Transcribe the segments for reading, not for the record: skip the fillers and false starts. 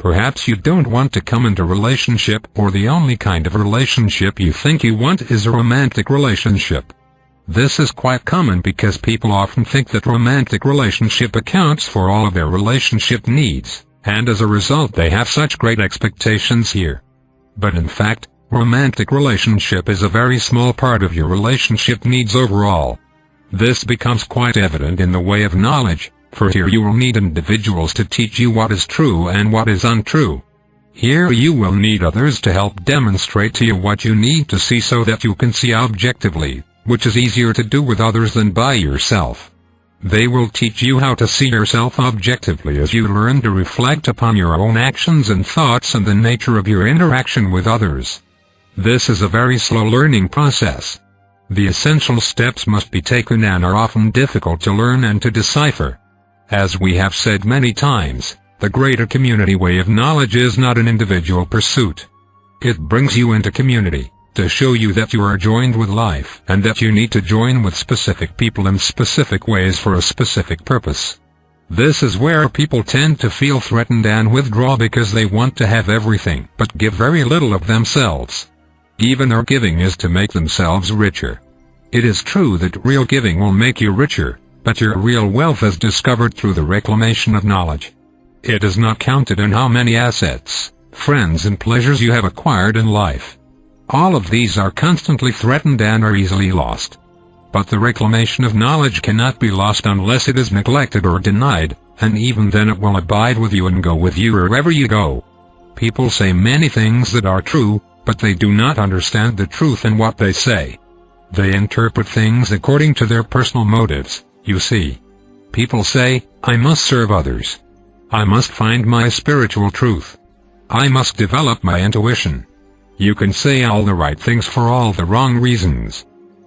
Perhaps you don't want to come into a relationship, or the only kind of relationship you think you want is a romantic relationship. This is quite common because people often think that romantic relationship accounts for all of their relationship needs, and as a result they have such great expectations here. But in fact, romantic relationship is a very small part of your relationship needs overall. This becomes quite evident in the way of knowledge, for here you will need individuals to teach you what is true and what is untrue. Here you will need others to help demonstrate to you what you need to see so that you can see objectively, which is easier to do with others than by yourself. They will teach you how to see yourself objectively as you learn to reflect upon your own actions and thoughts and the nature of your interaction with others. This is a very slow learning process. The essential steps must be taken and are often difficult to learn and to decipher. As we have said many times, the greater community way of knowledge is not an individual pursuit. It brings you into community, to show you that you are joined with life and that you need to join with specific people in specific ways for a specific purpose. This is where people tend to feel threatened and withdraw because they want to have everything but give very little of themselves. Even their giving is to make themselves richer. It is true that real giving will make you richer, but your real wealth is discovered through the reclamation of knowledge. It is not counted in how many assets, friends and pleasures you have acquired in life. All of these are constantly threatened and are easily lost. But the reclamation of knowledge cannot be lost unless it is neglected or denied, and even then it will abide with you and go with you wherever you go. People say many things that are true, but they do not understand the truth in what they say. They interpret things according to their personal motives, you see. People say, I must serve others. I must find my spiritual truth. I must develop my intuition. You can say all the right things for all the wrong reasons.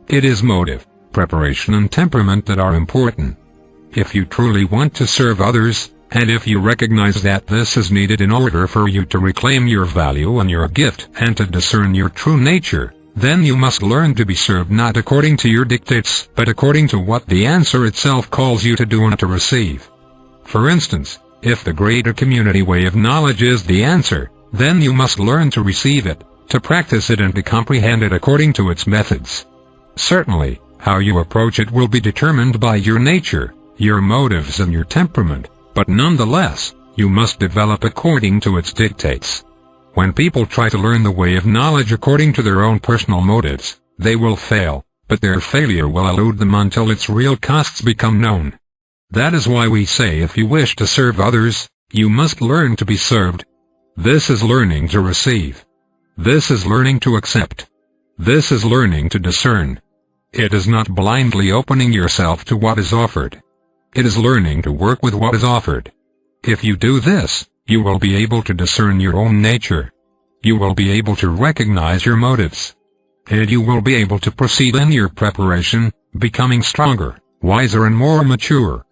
It is motive, preparation and temperament that are important. If you truly want to serve others, and if you recognize that this is needed in order for you to reclaim your value and your gift and to discern your true nature, then you must learn to be served not according to your dictates, but according to what the answer itself calls you to do and to receive. For instance, if the greater community way of knowledge is the answer, then you must learn to receive it, to practice it and to comprehend it according to its methods. Certainly, how you approach it will be determined by your nature, your motives and your temperament, but nonetheless, you must develop according to its dictates. When people try to learn the way of knowledge according to their own personal motives, they will fail, but their failure will elude them until its real costs become known. That is why we say if you wish to serve others, you must learn to be served. This is learning to receive. This is learning to accept. This is learning to discern. It is not blindly opening yourself to what is offered. It is learning to work with what is offered. If you do this, you will be able to discern your own nature. You will be able to recognize your motives. And you will be able to proceed in your preparation, becoming stronger, wiser and more mature.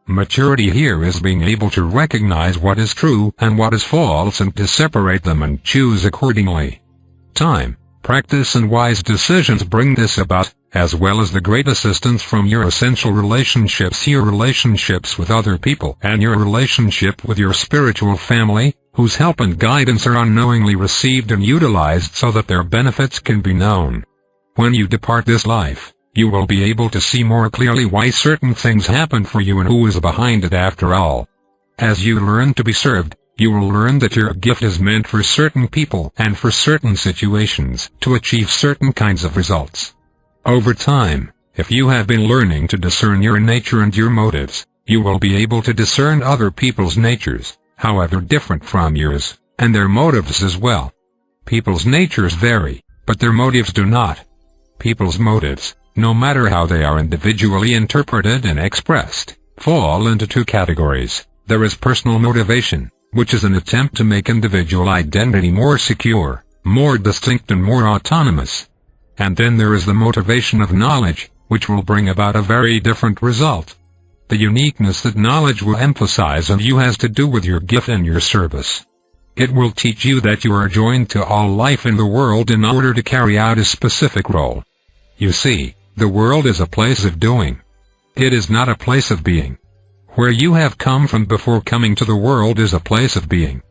Maturity here is being able to recognize what is true and what is false and to separate them and choose accordingly. Time, practice and wise decisions bring this about, as well as the great assistance from your essential relationships, your relationships with other people, and your relationship with your spiritual family, whose help and guidance are unknowingly received and utilized so that their benefits can be known. When you depart this life, you will be able to see more clearly why certain things happen for you and who is behind it after all. As you learn to be served, you will learn that your gift is meant for certain people and for certain situations to achieve certain kinds of results. Over time, if you have been learning to discern your nature and your motives, you will be able to discern other people's natures, however different from yours, and their motives as well. People's natures vary, but their motives do not. People's motives, no matter how they are individually interpreted and expressed, fall into two categories. There is personal motivation, which is an attempt to make individual identity more secure, more distinct and more autonomous. And then there is the motivation of knowledge, which will bring about a very different result. The uniqueness that knowledge will emphasize in you has to do with your gift and your service. It will teach you that you are joined to all life in the world in order to carry out a specific role. You see, the world is a place of doing. It is not a place of being. Where you have come from before coming to the world is a place of being.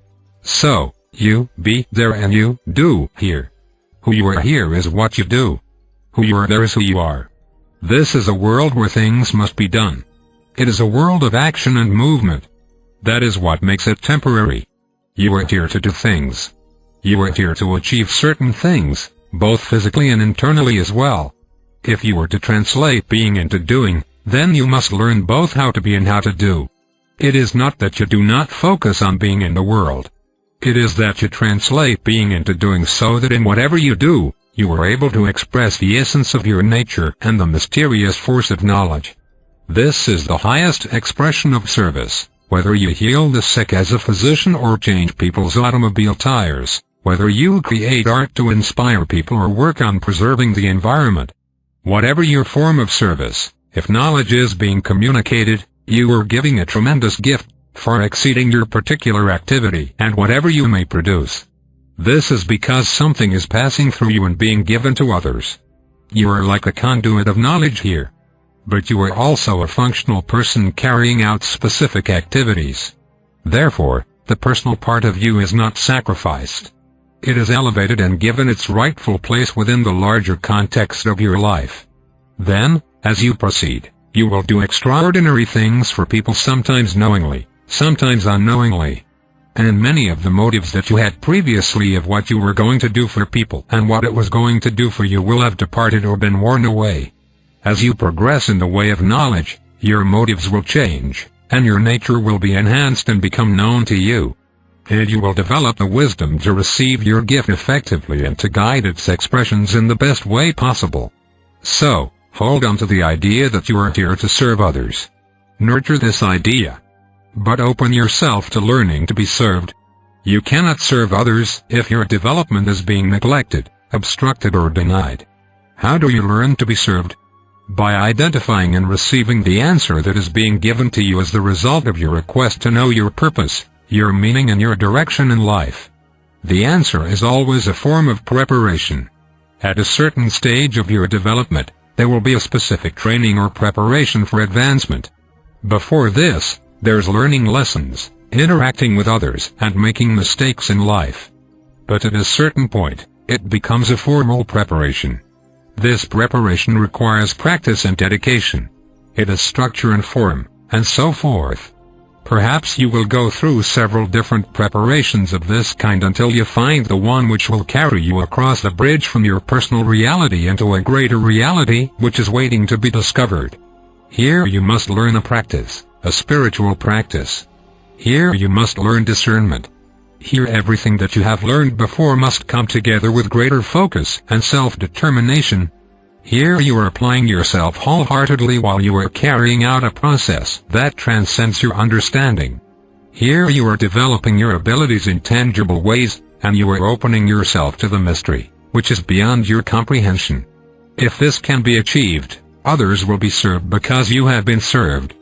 So, you be there and you do here. Who you are here is what you do. Who you are there is who you are. This is a world where things must be done. It is a world of action and movement. That is what makes it temporary. You are here to do things. You are here to achieve certain things, both physically and internally as well. If you were to translate being into doing, then you must learn both how to be and how to do. It is not that you do not focus on being in the world. It is that you translate being into doing so that in whatever you do, you are able to express the essence of your nature and the mysterious force of knowledge. This is the highest expression of service, whether you heal the sick as a physician or change people's automobile tires, whether you create art to inspire people or work on preserving the environment. Whatever your form of service, if knowledge is being communicated, you are giving a tremendous gift, far exceeding your particular activity and whatever you may produce. This is because something is passing through you and being given to others. You are like a conduit of knowledge here. But you are also a functional person carrying out specific activities. Therefore, the personal part of you is not sacrificed. It is elevated and given its rightful place within the larger context of your life. Then, as you proceed, you will do extraordinary things for people, sometimes knowingly, sometimes unknowingly. And many of the motives that you had previously of what you were going to do for people and what it was going to do for you will have departed or been worn away. As you progress in the way of knowledge, your motives will change, and your nature will be enhanced and become known to you. And you will develop the wisdom to receive your gift effectively and to guide its expressions in the best way possible. So, hold on to the idea that you are here to serve others. Nurture this idea. But open yourself to learning to be served. You cannot serve others if your development is being neglected, obstructed or denied. How do you learn to be served? By identifying and receiving the answer that is being given to you as the result of your request to know your purpose, your meaning and your direction in life. The answer is always a form of preparation. At a certain stage of your development, there will be a specific training or preparation for advancement. Before this, there's learning lessons, interacting with others, and making mistakes in life. But at a certain point, it becomes a formal preparation. This preparation requires practice and dedication. It has structure and form, and so forth. Perhaps you will go through several different preparations of this kind until you find the one which will carry you across the bridge from your personal reality into a greater reality which is waiting to be discovered. Here you must learn a practice, a spiritual practice. Here you must learn discernment. Here everything that you have learned before must come together with greater focus and self-determination. Here you are applying yourself wholeheartedly while you are carrying out a process that transcends your understanding. Here you are developing your abilities in tangible ways, and you are opening yourself to the mystery, which is beyond your comprehension. If this can be achieved, others will be served because you have been served.